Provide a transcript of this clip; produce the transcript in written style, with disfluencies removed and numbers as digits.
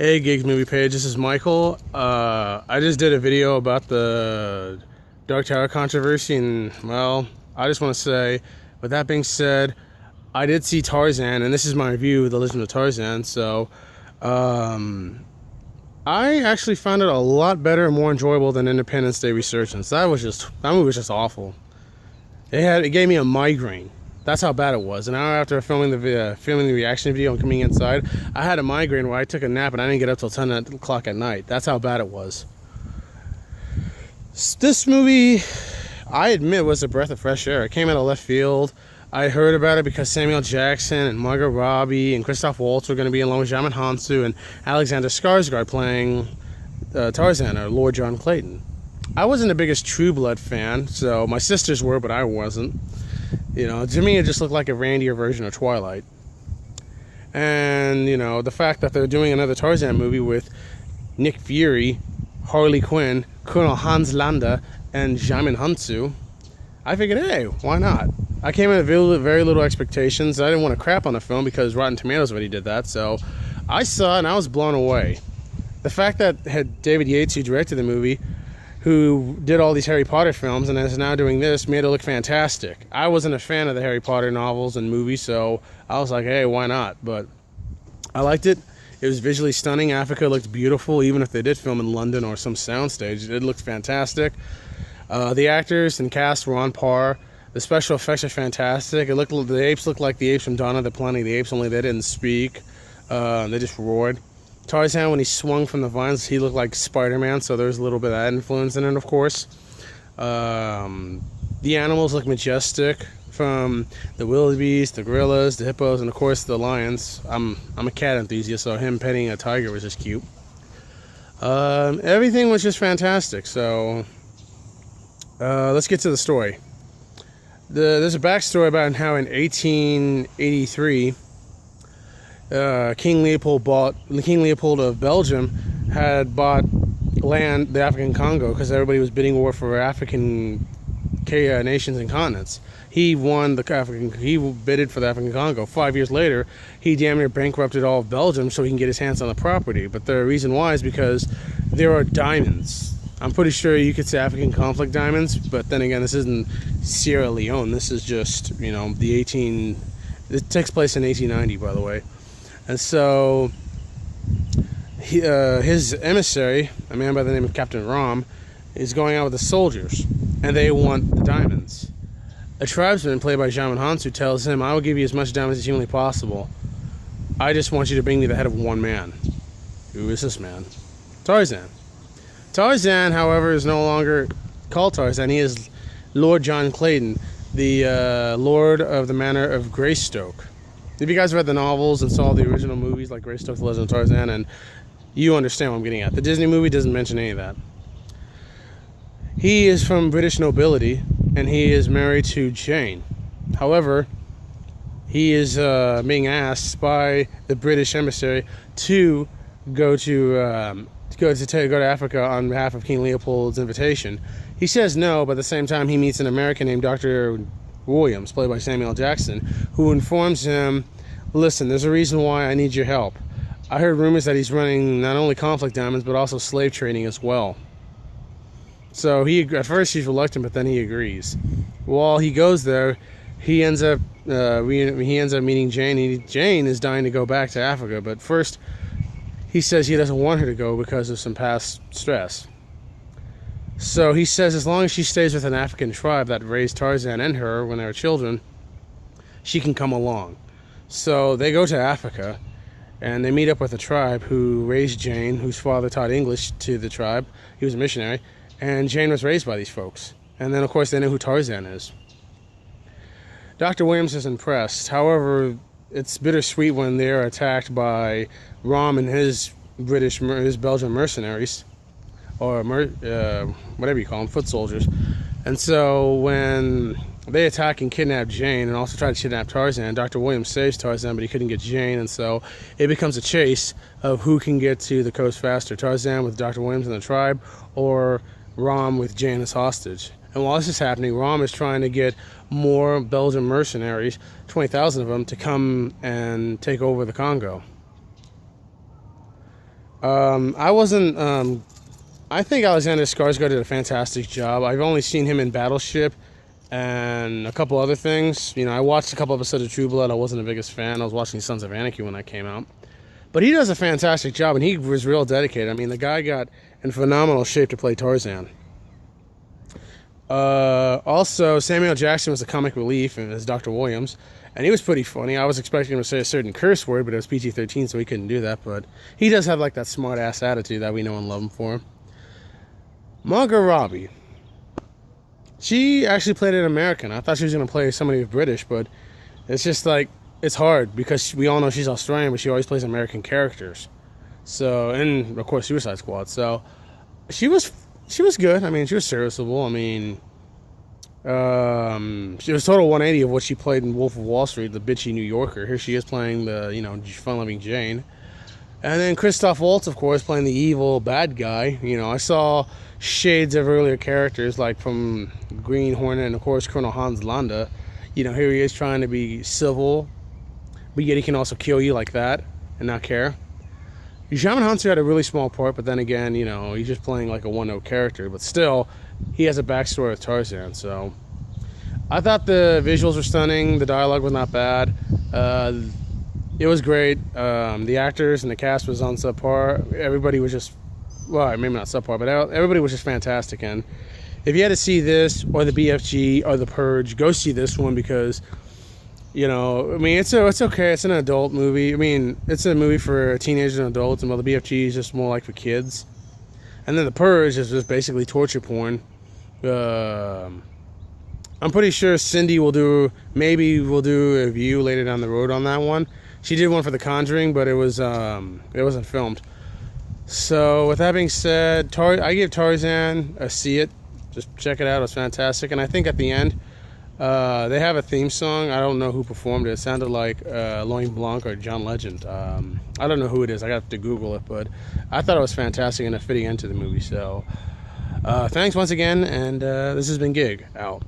Hey Gigg Moviepage, this is Michael. I just did a video about the Dark Tower controversy, and well, I just want to say, with that being said, I did see Tarzan, and this is my review of The Legend of Tarzan. So, I actually found it a lot better and more enjoyable than Independence Day Resurgence. That movie was just awful. It gave me a migraine. That's how bad it was. An hour after filming the reaction video and coming inside, I had a migraine where I took a nap and I didn't get up till 10 o'clock at night. That's how bad it was. This movie, I admit, was a breath of fresh air. It came out of left field. I heard about it because Samuel Jackson and Margot Robbie and Christoph Waltz were going to be along with Djimon Hounsou and Alexander Skarsgård playing Tarzan, or Lord John Clayton. I wasn't the biggest True Blood fan, so my sisters were, but I wasn't. You know, to me, it just looked like a randier version of Twilight. And, you know, the fact that they're doing another Tarzan movie with Nick Fury, Harley Quinn, Colonel Hans Landa, and Djimon Hounsou, I figured, hey, why not? I came in with very little expectations. I didn't want to crap on the film because Rotten Tomatoes already did that. So I saw it and I was blown away. The fact that had David Yates, who directed the movie, who did all these Harry Potter films and is now doing this, made it look fantastic. I wasn't a fan of the Harry Potter novels and movies, so I was like, hey, why not? But I liked it. It was visually stunning. Africa looked beautiful, even if they did film in London or some soundstage. It looked fantastic. The actors and cast were on par. The special effects are fantastic. The apes looked like the apes from Dawn of the Planet of the Apes, only they didn't speak. They just roared. Tarzan, when he swung from the vines, he looked like Spider-Man, so there's a little bit of that influence in it, of course. The animals look majestic, from the wildebeest, the gorillas, the hippos, and of course the lions. I'm a cat enthusiast, so him petting a tiger was just cute. Everything was just fantastic, so let's get to the story. There's a backstory about how in 1883, King Leopold of Belgium had bought land, the African Congo, because everybody was bidding war for African nations and continents. He bidded for the African Congo. 5 years later, he damn near bankrupted all of Belgium so he can get his hands on the property. But the reason why is because there are diamonds. I'm pretty sure you could say African conflict diamonds, but then again, this isn't Sierra Leone. This is just, you know, it takes place in 1890, by the way. And so his emissary, a man by the name of Captain Rom, is going out with the soldiers, and they want the diamonds. A tribesman, played by Djimon Hounsou, tells him, I will give you as much diamonds as humanly possible. I just want you to bring me the head of one man. Who is this man? Tarzan. Tarzan, however, is no longer called Tarzan. He is Lord John Clayton, the Lord of the Manor of Greystoke. If you guys read the novels and saw the original movies like Greystoke, The Legend of Tarzan, and you understand what I'm getting at. The Disney movie doesn't mention any of that. He is from British nobility, and he is married to Jane. However, he is being asked by the British emissary to go to Africa on behalf of King Leopold's invitation. He says no, but at the same time he meets an American named Dr. Williams, played by Samuel Jackson, who informs him, listen, there's a reason why I need your help. I heard rumors that he's running not only conflict diamonds, but also slave trading as well. So at first he's reluctant, but then he agrees. While he goes there, he ends up meeting Jane. Jane is dying to go back to Africa, but first he says he doesn't want her to go because of some past stress. So he says as long as she stays with an African tribe that raised Tarzan and her when they were children, she can come along. So they go to Africa, and they meet up with a tribe who raised Jane, whose father taught English to the tribe. He was a missionary, and Jane was raised by these folks. And then, of course, they know who Tarzan is. Dr. Williams is impressed. However, it's bittersweet when they're attacked by Rom and his Belgian mercenaries, or whatever you call them, foot soldiers. And so when they attack and kidnap Jane and also try to kidnap Tarzan, Dr. Williams saves Tarzan, but he couldn't get Jane, and so it becomes a chase of who can get to the coast faster, Tarzan with Dr. Williams and the tribe, or Rom with Jane as hostage. And while this is happening, Rom is trying to get more Belgian mercenaries, 20,000 of them, to come and take over the Congo. I wasn't. I think Alexander Skarsgård did a fantastic job. I've only seen him in Battleship and a couple other things. You know, I watched a couple episodes of True Blood. I wasn't the biggest fan. I was watching Sons of Anarchy when that came out. But he does a fantastic job, and he was real dedicated. I mean, the guy got in phenomenal shape to play Tarzan. Also, Samuel Jackson was the comic relief as Dr. Williams, and he was pretty funny. I was expecting him to say a certain curse word, but it was PG-13, so he couldn't do that. But he does have like that smart-ass attitude that we know and love him for. Margot Robbie. She actually played an American. I thought she was going to play somebody British, but it's just like, it's hard because we all know she's Australian, but she always plays American characters. So, and of course, Suicide Squad. So, she was good. I mean, she was serviceable. I mean, she was total 180 of what she played in Wolf of Wall Street, the bitchy New Yorker. Here she is playing the, fun-loving Jane. And then Christoph Waltz, of course, playing the evil bad guy. You know, I saw shades of earlier characters, like from Green Hornet and, of course, Colonel Hans Landa. You know, here he is trying to be civil, but yet he can also kill you like that and not care. Shaman Hunter had a really small part, but then again, you know, he's just playing like a one-note character. But still, he has a backstory with Tarzan, so... I thought the visuals were stunning. The dialogue was not bad. It was great. The actors and the cast was on subpar. Everybody was just, well, maybe not subpar, but everybody was just fantastic. And if you had to see this or the BFG or the Purge, go see this one because, you know, I mean, it's okay. It's an adult movie. I mean, it's a movie for teenagers and adults, and while the BFG is just more like for kids. And then the Purge is just basically torture porn. I'm pretty sure Cindy will do a review later down the road on that one. She did one for The Conjuring, but it wasn't filmed. So with that being said, I give Tarzan a see it. Just check it out. It's fantastic. And I think at the end, they have a theme song. I don't know who performed it. It sounded like Loin Blanc or John Legend. I don't know who it is. I got to Google it, but I thought it was fantastic and a fitting end to the movie. So thanks once again, and this has been Gigg, out.